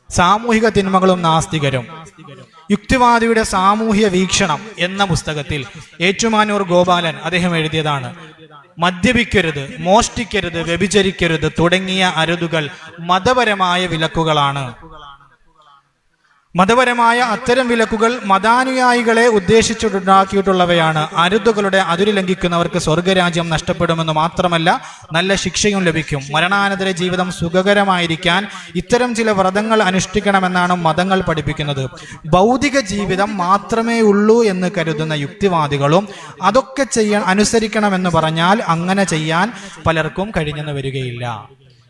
സാമൂഹിക തിന്മകളും നാസ്തികരും. യുക്തിവാദിയുടെ സാമൂഹ്യ വീക്ഷണം എന്ന പുസ്തകത്തിൽ ഏറ്റുമാനൂർ ഗോപാലൻ അദ്ദേഹം എഴുതിയതാണ്. മദ്യപിക്കരുത്, മോഷ്ടിക്കരുത്, വ്യഭിചരിക്കരുത് തുടങ്ങിയ അരുതുകൾ മതപരമായ വിലക്കുകളാണ്. മതപരമായ അത്തരം വിലക്കുകൾ മതാനുയായികളെ ഉദ്ദേശിച്ചുണ്ടാക്കിയിട്ടുള്ളവയാണ്. അരുതുകളുടെ അതിരു ലംഘിക്കുന്നവർക്ക് സ്വർഗരാജ്യം നഷ്ടപ്പെടുമെന്ന് മാത്രമല്ല, നല്ല ശിക്ഷയും ലഭിക്കും. മരണാനന്തര ജീവിതം സുഖകരമായിരിക്കാൻ ഇത്തരം ചില വ്രതങ്ങൾ അനുഷ്ഠിക്കണമെന്നാണ് മതങ്ങൾ പഠിപ്പിക്കുന്നത്. ഭൗതിക ജീവിതം മാത്രമേ ഉള്ളൂ എന്ന് കരുതുന്ന യുക്തിവാദികളും അതൊക്കെ അനുസരിക്കണമെന്ന് പറഞ്ഞാൽ അങ്ങനെ ചെയ്യാൻ പലർക്കും കഴിഞ്ഞെന്ന് വരികയില്ല.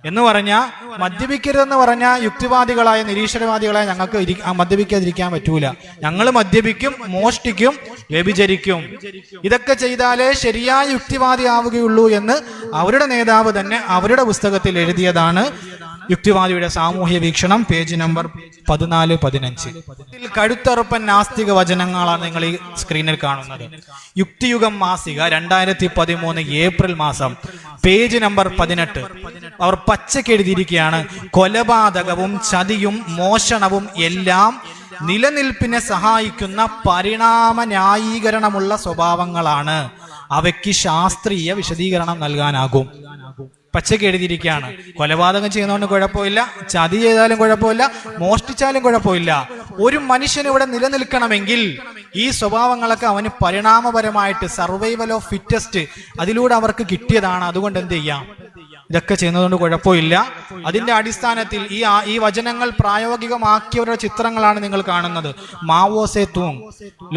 എന്ന് പറഞ്ഞാൽ മദ്യപിക്കരുതെന്ന് പറഞ്ഞാൽ യുക്തിവാദികളായ നിരീശ്വരവാദികളായ ഞങ്ങൾക്ക് മദ്യപിക്കാതിരിക്കാൻ പറ്റൂല. ഞങ്ങൾ മദ്യപിക്കും, മോഷ്ടിക്കും, വ്യഭിചരിക്കും. ഇതൊക്കെ ചെയ്താലേ ശരിയായ യുക്തിവാദി ആവുകയുള്ളൂ എന്ന് അവരുടെ നേതാവ് തന്നെ അവരുടെ പുസ്തകത്തിൽ എഴുതിയതാണ്. യുക്തിവാദിയുടെ സാമൂഹ്യ വീക്ഷണം, പേജ് നമ്പർ 14-15. കഴുത്തറുപ്പൻ നാസ്തിക വചനങ്ങളാണ് നിങ്ങൾ ഈ സ്ക്രീനിൽ കാണുന്നത്. യുക്തിയുഗം മാസിക 2013 ഏപ്രിൽ മാസം, പേജ് നമ്പർ 18. അവർ പച്ചയ്ക്ക് എഴുതിയിരിക്കുകയാണ്: കൊലപാതകവും ചതിയും മോഷണവും എല്ലാം നിലനിൽപ്പിനെ സഹായിക്കുന്ന പരിണാമ ന്യായീകരണമുള്ള സ്വഭാവങ്ങളാണ്. അവയ്ക്ക് ശാസ്ത്രീയ വിശദീകരണം നൽകാനാകും. പച്ചയ്ക്ക് എഴുതിയിരിക്കുകയാണ്. കൊലപാതകം ചെയ്യുന്നതുകൊണ്ട് കുഴപ്പമില്ല, ചതി ചെയ്താലും കുഴപ്പമില്ല, മോഷ്ടിച്ചാലും കുഴപ്പമില്ല. ഒരു മനുഷ്യൻ ഇവിടെ നിലനിൽക്കണമെങ്കിൽ ഈ സ്വഭാവങ്ങളൊക്കെ അവന് പരിണാമപരമായിട്ട് സർവൈവൽ ഓഫ് ഫിറ്റസ്റ്റ് അതിലൂടെ അവർക്ക് കിട്ടിയതാണ്. അതുകൊണ്ട് എന്ത് ചെയ്യാം, ഇതൊക്കെ ചെയ്യുന്നതുകൊണ്ട് കുഴപ്പമില്ല. അതിന്റെ അടിസ്ഥാനത്തിൽ ഈ വചനങ്ങൾ പ്രായോഗികമാക്കിയവരുടെ ചിത്രങ്ങളാണ് നിങ്ങൾ കാണുന്നത്. മാവോ സേ തൂങ്,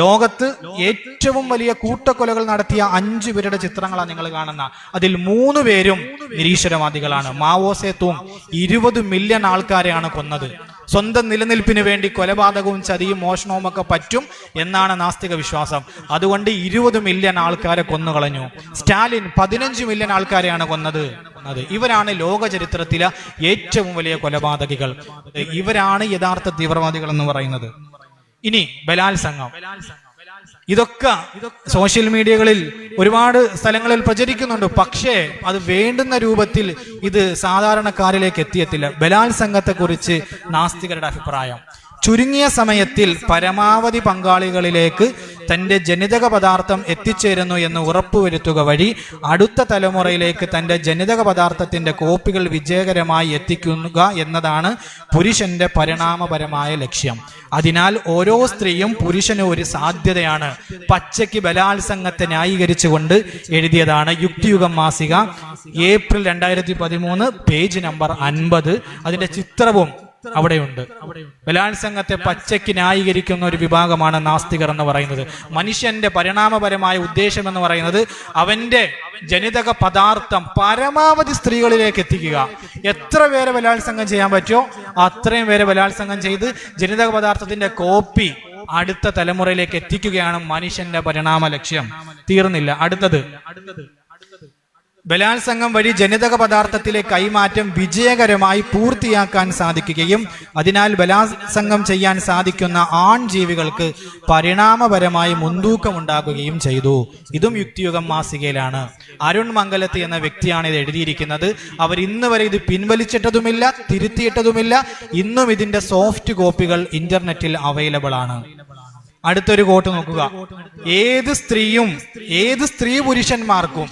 ലോകത്ത് ഏറ്റവും വലിയ കൂട്ടക്കൊലകൾ നടത്തിയ 5 പേരുടെ ചിത്രങ്ങളാണ് നിങ്ങൾ കാണുന്ന. അതിൽ 3 പേരും നിരീശ്വരവാദികളാണ്. മാവോ സേ തൂങ് 20 മില്യൺ ആൾക്കാരെയാണ് കൊന്നത്. സ്വന്തം നിലനിൽപ്പിന് വേണ്ടി കൊലപാതകവും ചതിയും മോഷണവും ഒക്കെ പറ്റും എന്നാണ് നാസ്തിക വിശ്വാസം. അതുകൊണ്ട് 20 മില്യൺ ആൾക്കാരെ കൊന്നുകളഞ്ഞു. സ്റ്റാലിൻ 15 മില്യൺ ആൾക്കാരെയാണ് കൊന്നത്. ഇവരാണ് ലോക ചരിത്രത്തിലെ ഏറ്റവും വലിയ കൊലപാതകികൾ. ഇവരാണ് യഥാർത്ഥ തീവ്രവാദികൾ എന്ന് പറയുന്നത്. ഇനി ബലാത്സംഗം, ഇതൊക്കെ സോഷ്യൽ മീഡിയകളിൽ ഒരുപാട് സ്ഥലങ്ങളിൽ പ്രചരിക്കുന്നുണ്ട്. പക്ഷേ അത് വേണ്ടുന്ന രൂപത്തിൽ ഇത് സാധാരണക്കാരിലേക്ക് എത്തിയെത്തില്ല. ബലാത്സംഗത്തെക്കുറിച്ച് നാസ്തികരുടെ അഭിപ്രായം: ചുരുങ്ങിയ സമയത്തിൽ പരമാവധി പങ്കാളികളിലേക്ക് തൻ്റെ ജനിതക പദാർത്ഥം എത്തിച്ചേരുന്നു എന്ന് ഉറപ്പുവരുത്തുക വഴി അടുത്ത തലമുറയിലേക്ക് തൻ്റെ ജനിതക പദാർത്ഥത്തിൻ്റെ കോപ്പികൾ വിജയകരമായി എത്തിക്കുക എന്നതാണ് പുരുഷന്റെ പരിണാമപരമായ ലക്ഷ്യം. അതിനാൽ ഓരോ സ്ത്രീയും പുരുഷന് ഒരു സാധ്യതയാണ്. പച്ചയ്ക്ക് ബലാത്സംഗത്തെ ന്യായീകരിച്ചുകൊണ്ട് എഴുതിയതാണ് യുക്തിയുഗം മാസിക, ഏപ്രിൽ 2013, പേജ് നമ്പർ 50. അതിന്റെ ചിത്രവും അവിടെയുണ്ട്. ബലാത്സംഗത്തെ പച്ചയ്ക്ക് ന്യായീകരിക്കുന്ന ഒരു വിഭാഗമാണ് നാസ്തികർ എന്ന് പറയുന്നത്. മനുഷ്യന്റെ പരിണാമപരമായ ഉദ്ദേശം എന്ന് പറയുന്നത് അവന്റെ ജനിതക പദാർത്ഥം പരമാവധി സ്ത്രീകളിലേക്ക് എത്തിക്കുക. എത്ര പേരെ ബലാത്സംഗം ചെയ്യാൻ പറ്റുമോ അത്രയും പേരെ ബലാത്സംഗം ചെയ്ത് ജനിതക പദാർത്ഥത്തിന്റെ കോപ്പി അടുത്ത തലമുറയിലേക്ക് എത്തിക്കുകയാണ് മനുഷ്യന്റെ പരിണാമ ലക്ഷ്യം. തീർന്നില്ല. അടുത്തത് ബലാത്സംഗം വഴി ജനിതക പദാർത്ഥത്തിലെ കൈമാറ്റം വിജയകരമായി പൂർത്തിയാക്കാൻ സാധിക്കുകയും അതിനാൽ ബലാത്സംഗം ചെയ്യാൻ സാധിക്കുന്ന ആൺജീവികൾക്ക് പരിണാമപരമായി മുൻതൂക്കമുണ്ടാകുകയും ചെയ്തു. ഇതും യുക്തിയുഗം മാസികയിലാണ്. അരുൺ മംഗലത്ത് എന്ന വ്യക്തിയാണ് ഇത് എഴുതിയിരിക്കുന്നത്. അവർ ഇന്ന് വരെ ഇത് പിൻവലിച്ചിട്ടതുമില്ല, തിരുത്തിയിട്ടതുമില്ല. ഇന്നും ഇതിന്റെ സോഫ്റ്റ് കോപ്പികൾ ഇന്റർനെറ്റിൽ അവൈലബിൾ ആണ്. അടുത്തൊരു കോട്ട് നോക്കുക: ഏത് സ്ത്രീ പുരുഷന്മാർക്കും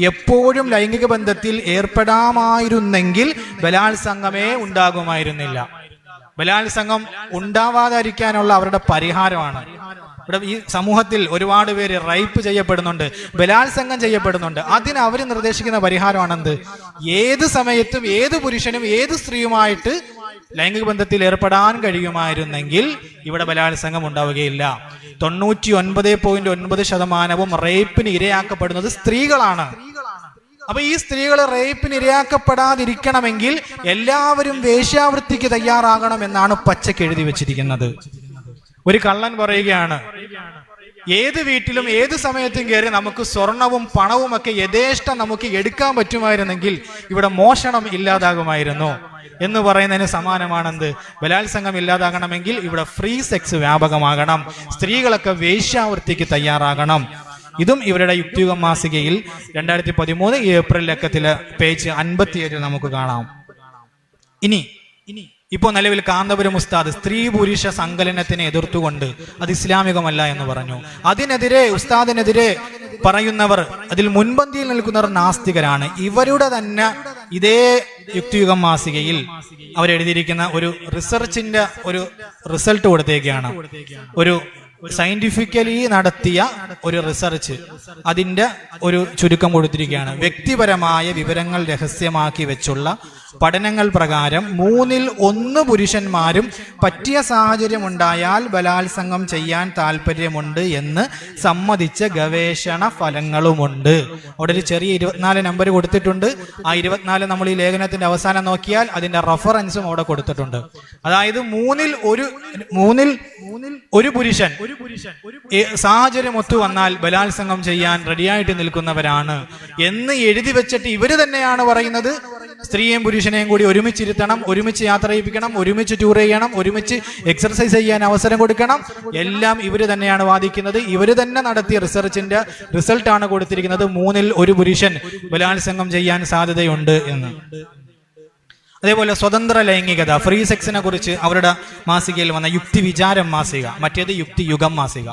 എപ്പോഴും ലൈംഗിക ബന്ധത്തിൽ ഏർപ്പെടാമായിരുന്നെങ്കിൽ ബലാത്സംഗമേ ഉണ്ടാകുമായിരുന്നില്ല. ബലാത്സംഗം ഉണ്ടാവാതിരിക്കാനുള്ള അവരുടെ പരിഹാരമാണ്. ഇവിടെ ഈ സമൂഹത്തിൽ ഒരുപാട് പേര് റേപ്പ് ചെയ്യപ്പെടുന്നുണ്ട്, ബലാത്സംഗം ചെയ്യപ്പെടുന്നുണ്ട്. അതിന് അവർ നിർദ്ദേശിക്കുന്ന പരിഹാരമാണെന്ത്? ഏത് സമയത്തും ഏത് പുരുഷനും ഏത് സ്ത്രീയുമായിട്ട് ലൈംഗിക ബന്ധത്തിൽ ഏർപ്പെടാൻ കഴിയുമായിരുന്നെങ്കിൽ ഇവിടെ ബലാത്സംഗം ഉണ്ടാവുകയില്ല. 99.9% റേപ്പിന് ഇരയാക്കപ്പെടുന്നത് സ്ത്രീകളാണ്. അപ്പൊ ഈ സ്ത്രീകൾ റേപ്പിന് ഇരയാക്കപ്പെടാതിരിക്കണമെങ്കിൽ എല്ലാവരും വേശ്യാവൃത്തിക്ക് തയ്യാറാകണം എന്നാണ് പച്ചയ്ക്ക് എഴുതി വെച്ചിരിക്കുന്നത്. ഒരു കള്ളൻ പറയുകയാണ്: ഏത് വീട്ടിലും ഏത് സമയത്തും കയറി നമുക്ക് സ്വർണവും പണവും ഒക്കെ യഥേഷ്ടം നമുക്ക് എടുക്കാൻ പറ്റുമായിരുന്നെങ്കിൽ ഇവിടെ മോഷണം ഇല്ലാതാകുമായിരുന്നു എന്ന് പറയുന്നതിന് സമാനമാണെന്ത്? ബലാത്സംഗം ഇല്ലാതാകണമെങ്കിൽ ഇവിടെ ഫ്രീ സെക്സ് വ്യാപകമാകണം, സ്ത്രീകളൊക്കെ വേശ്യാവൃത്തിക്ക് തയ്യാറാകണം. ഇതും ഇവരുടെ യുക്തിയുഗം മാസികയിൽ 2013 ഏപ്രിൽ ലക്കത്തില് പേജ് 57 നമുക്ക് കാണാം. ഇനി ഇപ്പോൾ നിലവിൽ കാന്തപുരം ഉസ്താദ് സ്ത്രീ പുരുഷ സങ്കലനത്തിനെ എതിർത്തുകൊണ്ട് അത് ഇസ്ലാമികമല്ല എന്ന് പറഞ്ഞു. അതിനെതിരെ ഉസ്താദിനെതിരെ പറയുന്നവർ, അതിൽ മുൻപന്തിയിൽ നിൽക്കുന്നവർ നാസ്തികരാണ്. ഇവരുടെ തന്നെ ഇതേ യുക്തിയുഗം മാസികയിൽ അവരെഴുതിയിരിക്കുന്ന ഒരു റിസർച്ചിന്റെ ഒരു റിസൾട്ട് കൊടുത്തേക്കാണ്. ഒരു സയന്റിഫിക്കലി നടത്തിയ ഒരു റിസർച്ച്, അതിന്റെ ഒരു ചുരുക്കം കൊടുത്തിരിക്കുകയാണ്. വ്യക്തിപരമായ വിവരങ്ങൾ രഹസ്യമാക്കി വെച്ചുള്ള പഠനങ്ങൾ പ്രകാരം 1/3 പുരുഷന്മാരും പറ്റിയ സാഹചര്യം ഉണ്ടായാൽ ബലാത്സംഗം ചെയ്യാൻ താല്പര്യമുണ്ട് എന്ന് സമ്മതിച്ച ഗവേഷണ ഫലങ്ങളുമുണ്ട്. അവിടെ ഒരു ചെറിയ 24 നമ്പർ കൊടുത്തിട്ടുണ്ട്. ആ 24 നമ്മൾ ഈ ലേഖനത്തിന്റെ അവസാനം നോക്കിയാൽ അതിന്റെ റഫറൻസും അവിടെ കൊടുത്തിട്ടുണ്ട്. അതായത് 1/3 പുരുഷൻ സാഹചര്യം ഒത്തു വന്നാൽ ബലാത്സംഗം ചെയ്യാൻ റെഡിയായിട്ട് നിൽക്കുന്നവരാണ് എന്ന് എഴുതി വെച്ചിട്ട് ഇവര് തന്നെയാണ് പറയുന്നത് സ്ത്രീയെയും പുരുഷനെയും കൂടി ഒരുമിച്ചിരുത്തണം, ഒരുമിച്ച് യാത്ര ചെയ്യിപ്പിക്കണം, ഒരുമിച്ച് ടൂർ ചെയ്യണം, ഒരുമിച്ച് എക്സർസൈസ് ചെയ്യാൻ അവസരം കൊടുക്കണം. എല്ലാം ഇവര് തന്നെയാണ് വാദിക്കുന്നത്. ഇവര് തന്നെ നടത്തിയ റിസർച്ചിന്റെ റിസൾട്ടാണ് കൊടുത്തിരിക്കുന്നത് 1/3 പുരുഷൻ ബലാത്സംഗം ചെയ്യാൻ സാധ്യതയുണ്ട് എന്ന്. അതേപോലെ സ്വതന്ത്ര ലൈംഗികത, ഫ്രീ സെക്സിനെ കുറിച്ച് അവരുടെ മാസികയിൽ വന്ന യുക്തി വിചാരം മാസിക, മറ്റേത് യുക്തി യുഗം മാസിക.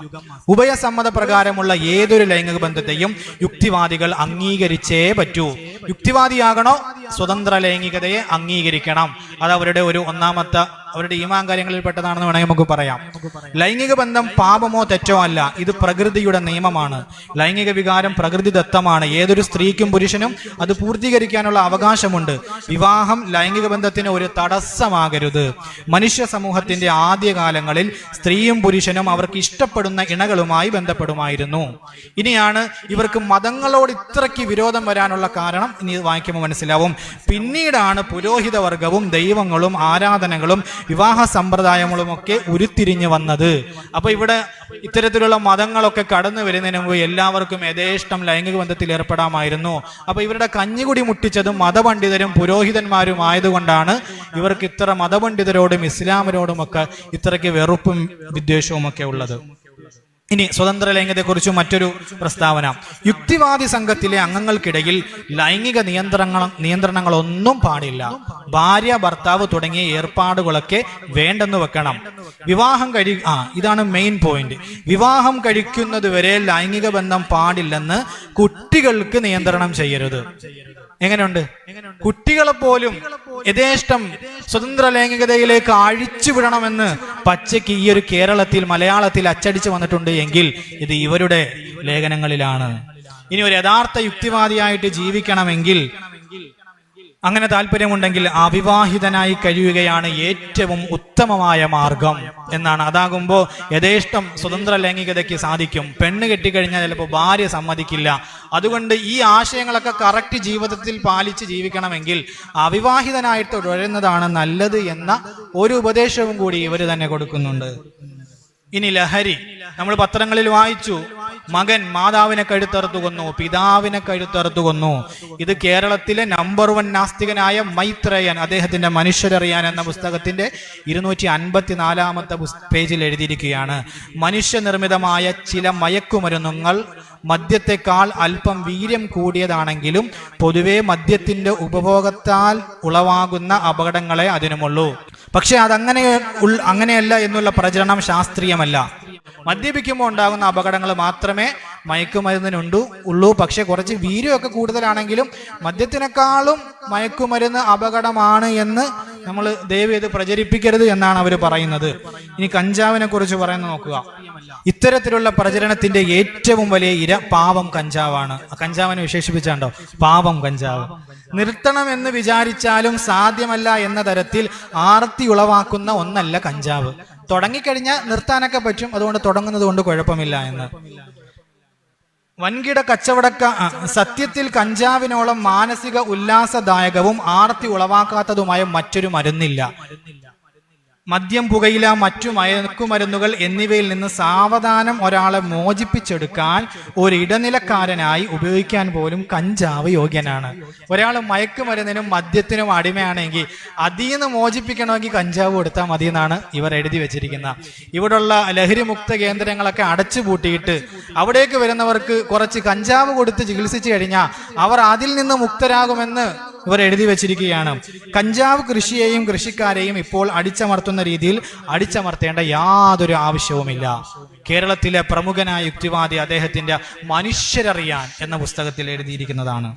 ഉഭയസമ്മത പ്രകാരമുള്ള ഏതൊരു ലൈംഗിക ബന്ധത്തെയും യുക്തിവാദികൾ അംഗീകരിച്ചേ പറ്റൂ. യുക്തിവാദിയാകണോ സ്വതന്ത്ര ലൈംഗികതയെ അംഗീകരിക്കണം. അത് അവരുടെ ഒരു ഒന്നാമത്തെ അവരുടെ ഈമാൻ കാര്യങ്ങളിൽ പെട്ടതാണെന്ന് വേണമെങ്കിൽ നമുക്ക് പറയാം. ലൈംഗിക ബന്ധം പാപമോ തെറ്റോ അല്ല, ഇത് പ്രകൃതിയുടെ നിയമമാണ്. ലൈംഗിക വികാരം പ്രകൃതിദത്തമാണ്. ഏതൊരു സ്ത്രീക്കും പുരുഷനും അത് പൂർത്തീകരിക്കാനുള്ള അവകാശമുണ്ട്. വിവാഹം ലൈംഗിക ബന്ധത്തിന് ഒരു തടസ്സമാകരുത്. മനുഷ്യ സമൂഹത്തിന്റെ ആദ്യകാലങ്ങളിൽ സ്ത്രീയും പുരുഷനും അവർക്ക് ഇഷ്ടപ്പെടുന്ന ഇണകളുമായി ബന്ധപ്പെടുമായിരുന്നു. ഇനിയാണ് ഇവർക്ക് മതങ്ങളോട് ഇത്രയ്ക്ക് വിരോധം വരാനുള്ള കാരണം. ഇനി വായിക്കുമ്പോൾ മനസ്സിലാവും. പിന്നീടാണ് പുരോഹിത വർഗവും ദൈവങ്ങളും ആരാധനകളും വിവാഹ സമ്പ്രദായങ്ങളുമൊക്കെ ഉരുത്തിരിഞ്ഞു വന്നത്. അപ്പൊ ഇവിടെ ഇത്തരത്തിലുള്ള മതങ്ങളൊക്കെ കടന്നു വരുന്നതിന് മുമ്പ് എല്ലാവർക്കും യഥേഷ്ടം ലൈംഗിക ബന്ധത്തിൽ ഏർപ്പെടാമായിരുന്നു. അപ്പൊ ഇവരുടെ കഞ്ഞികുടി മുട്ടിച്ചതും മതപണ്ഡിതരും പുരോഹിതന്മാരും ആയതുകൊണ്ടാണ് ഇവർക്ക് ഇത്ര മതപണ്ഡിതരോടും ഇസ്ലാമിനോടുമൊക്കെ ഇത്രയ്ക്ക് വെറുപ്പും വിദ്വേഷവും ഒക്കെ ഉള്ളത്. ഇനി സ്വതന്ത്ര ലൈംഗികതയെക്കുറിച്ച് മറ്റൊരു പ്രസ്താവന. യുക്തിവാദി സംഘത്തിലെ അംഗങ്ങൾക്കിടയിൽ ലൈംഗിക നിയന്ത്രണങ്ങളൊന്നും പാടില്ല. ഭാര്യ ഭർത്താവ് തുടങ്ങിയ ഏർപ്പാടുകളൊക്കെ വേണ്ടെന്ന് വെക്കണം. ഇതാണ് മെയിൻ പോയിന്റ്. വിവാഹം കഴിക്കുന്നത് വരെ ലൈംഗിക ബന്ധം പാടില്ലെന്ന് കുട്ടികൾക്ക് നിയന്ത്രണം ചെയ്യരുത്. എങ്ങനെയുണ്ട്? കുട്ടികളെ പോലും യഥേഷ്ടം സ്വതന്ത്ര ലൈംഗികതയിലേക്ക് അഴിച്ചുവിടണമെന്ന് പച്ചയ്ക്ക് ഈ ഒരു കേരളത്തിൽ മലയാളത്തിൽ അച്ചടിച്ചു വന്നിട്ടുണ്ട് എങ്കിൽ ഇത് ഇവരുടെ ലേഖനങ്ങളിലാണ്. ഇനി ഒരു യഥാർത്ഥ യുക്തിവാദിയായിട്ട് ജീവിക്കണമെങ്കിൽ, അങ്ങനെ താല്പര്യമുണ്ടെങ്കിൽ അവിവാഹിതനായി കഴിയുകയാണ് ഏറ്റവും ഉത്തമമായ മാർഗം എന്നാണ്. അതാകുമ്പോൾ യഥേഷ്ടം സ്വതന്ത്ര ലൈംഗികതയ്ക്ക് സാധിക്കും. പെണ്ണ് കെട്ടിക്കഴിഞ്ഞാൽ ചിലപ്പോൾ ഭാര്യ സമ്മതിക്കില്ല. അതുകൊണ്ട് ഈ ആശയങ്ങളൊക്കെ കറക്റ്റ് ജീവിതത്തിൽ പാലിച്ച് ജീവിക്കണമെങ്കിൽ അവിവാഹിതനായിട്ട് തുടരുന്നതാണ് നല്ലത് എന്ന ഒരു ഉപദേശവും കൂടി ഇവർ തന്നെ കൊടുക്കുന്നുണ്ട്. ഇനി ലഹരി, നമ്മൾ പത്രങ്ങളിൽ വായിച്ചു, മകൻ മാതാവിനെ കഴുത്തറുത്തു കൊന്നു, പിതാവിനെ കഴുത്തറുത്തു കൊന്നു. ഇത് കേരളത്തിലെ നമ്പർ 1 നാസ്തികനായ മൈത്രേയൻ അദ്ദേഹത്തിന്റെ മനുഷ്യരറിയാൻ എന്ന പുസ്തകത്തിന്റെ 254-ാമത്തെ പേജിൽ എഴുതിയിരിക്കുകയാണ്. മനുഷ്യനിർമ്മിതമായ ചില മയക്കുമരുന്നുകൾ മദ്യത്തെക്കാൾ അല്പം വീര്യം കൂടിയതാണെങ്കിലും പൊതുവെ മദ്യത്തിന്റെ ഉപഭോഗത്താൽ ഉളവാകുന്ന അപകടങ്ങളെ അതിനുമുള്ളൂ. പക്ഷെ അങ്ങനെയല്ല എന്നുള്ള പ്രചരണം ശാസ്ത്രീയമല്ല. മദ്യപിക്കുമ്പോൾ ഉണ്ടാകുന്ന അപകടങ്ങൾ മാത്രമേ മയക്കുമരുന്നിനുള്ളൂ. പക്ഷെ കുറച്ച് വീര്യമൊക്കെ കൂടുതലാണെങ്കിലും മദ്യത്തിനേക്കാളും മയക്കുമരുന്ന് അപകടമാണ് എന്ന് നമ്മൾ ദയവേത് പ്രചരിപ്പിക്കരുത് എന്നാണ് അവർ പറയുന്നത്. ഇനി കഞ്ചാവിനെ കുറിച്ച് പറയുന്നത് നോക്കുക. ഇത്തരത്തിലുള്ള പ്രചരണത്തിന്റെ ഏറ്റവും വലിയ ഇര പാവം കഞ്ചാവാണ്. കഞ്ചാവിനെ വിശേഷിപ്പിച്ചാണ്ടോ പാവം കഞ്ചാവ്. നിർത്തണമെന്ന് വിചാരിച്ചാലും സാധ്യമല്ല എന്ന തരത്തിൽ ആർത്തി ഉളവാക്കുന്ന ഒന്നല്ല കഞ്ചാവ്. തുടങ്ങിക്കഴിഞ്ഞാൽ നിർത്താനൊക്കെ പറ്റും, അതുകൊണ്ട് തുടങ്ങുന്നത് കൊണ്ട് കുഴപ്പമില്ല എന്ന്. വൻകിട സത്യത്തിൽ കഞ്ചാവിനോളം മാനസിക ഉല്ലാസദായകവും ആർത്തി ഉളവാക്കാത്തതുമായ മറ്റൊരു മരുന്നില്ല. മദ്യം, പുകയില, മറ്റു മയക്കുമരുന്നുകൾ എന്നിവയിൽ നിന്ന് സാവധാനം ഒരാളെ മോചിപ്പിച്ചെടുക്കാൻ ഒരു ഇടനിലക്കാരനായി ഉപയോഗിക്കാൻ പോലും കഞ്ചാവ് യോഗ്യനാണ്. ഒരാൾ മയക്കുമരുന്നിനും മദ്യത്തിനും അടിമയാണെങ്കിൽ അതിൽ നിന്ന് മോചിപ്പിക്കണമെങ്കിൽ കഞ്ചാവ് കൊടുത്താൽ മതി എന്നാണ് ഇവർ എഴുതി വെച്ചിരിക്കുന്നത്. ഇവിടുള്ള ലഹരിമുക്ത കേന്ദ്രങ്ങളൊക്കെ അടച്ചുപൂട്ടിയിട്ട് അവിടേക്ക് വരുന്നവർക്ക് കുറച്ച് കഞ്ചാവ് കൊടുത്ത് ചികിത്സിച്ചു കഴിഞ്ഞാൽ അവർ അതിൽ നിന്ന് മുക്തരാകുമെന്ന് ഇവർ എഴുതി വെച്ചിരിക്കുകയാണ്, കഞ്ചാവ് കൃഷിയെയും കൃഷിക്കാരെയും ഇപ്പോൾ അടിച്ചമർത്തുന്ന രീതിയിൽ അടിച്ചമർത്തേണ്ട യാതൊരു ആവശ്യവുമില്ല. കേരളത്തിലെ പ്രമുഖനായ യുക്തിവാദി അദ്ദേഹത്തിന്റെ മനുഷ്യരറിയാൻ എന്ന പുസ്തകത്തിൽ എഴുതിയിരിക്കുന്നതാണ്.